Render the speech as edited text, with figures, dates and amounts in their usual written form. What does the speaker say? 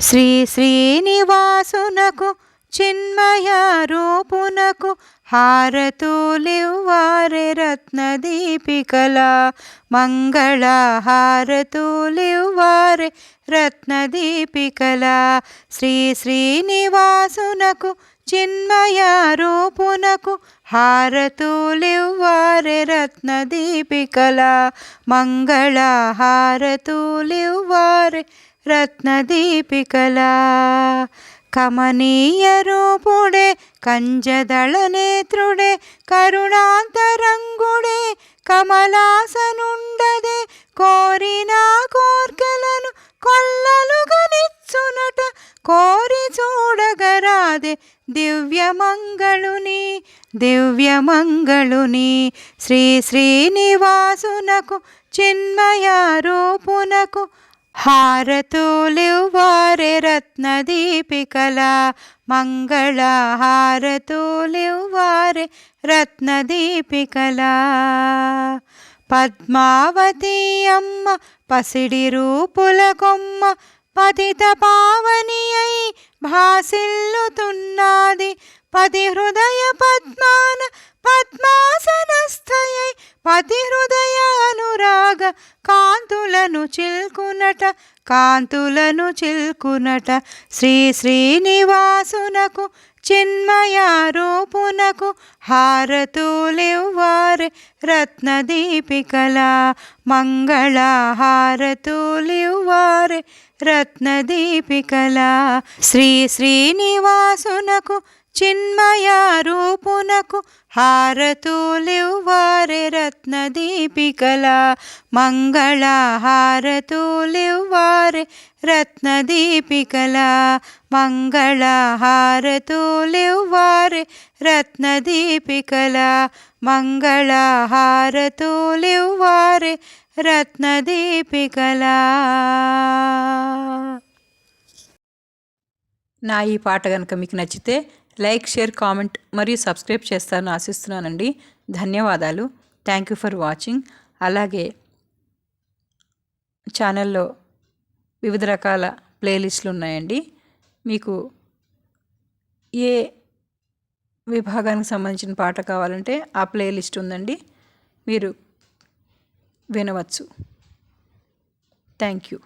శ్రీ శ్రీనివాసునకు చిన్మయ రూపునకు హారతులివ్వారె రత్నదీపికల మంగళ హారతులివ్వారె రత్నదీపికల శ్రీ శ్రీనివాసునకు చిన్మయ రూపునకు హారతులివ్వారె రత్నదీపికల మంగళ హారతులివ్వారె రత్నదీపికలా కమనీయ రూపుడే కంజదళ నేత్రుడే కరుణాంతరంగుడే కమలాసనుండదే కోరిన కోర్కెలను కొల్లలుగనిచ్చునట కోరి చూడగరాదే దివ్యమంగళుని శ్రీ శ్రీనివాసునకు చిన్మయ రూపునకు హారతులివ్వారె రత్నదీపికల మంగళ హారతులివ్వారె రత్నదీపికల పద్మావతి అమ్మ పసిడి రూపుల కొమ్మ పతిత పావని అయి భాసిల్లుతున్నది పతి హృదయ పద్మాన పద్మాసనస్థయై పతి హృదయ అనురాగ కాంతులను చిల్కునట శ్రీ శ్రీనివాసునకు చిన్మయ రూపునకు హారతులివ్వారె రత్నదీపికల మంగళ హారతులివ్వారె రత్నదీపికల శ్రీ శ్రీనివాసునకు చిన్మయ రూపునకు హారతులివ్వారె రత్నదీపికల మంగళ హారతులివ్వారె రత్నదీపికల మంగళ హారతులివ్వారె రత్నదీపికల మంగళ హారతులివ్వారె రత్నదీపికల. నా ఈ పాట కనుక మీకు నచ్చితే లైక్, షేర్, కామెంట్ మరియు సబ్స్క్రైబ్ చేస్తారని ఆశిస్తున్నానండి. ధన్యవాదాలు. Thank you for watching. అలాగే ఛానల్లో వివిధ రకాల ప్లేలిస్టులు ఉన్నాయండి. మీకు ఏ విభాగానికి సంబంధించిన పాట కావాలంటే ఆ ప్లేలిస్ట్ ఉందండి, మీరు వినవచ్చు. Thank you.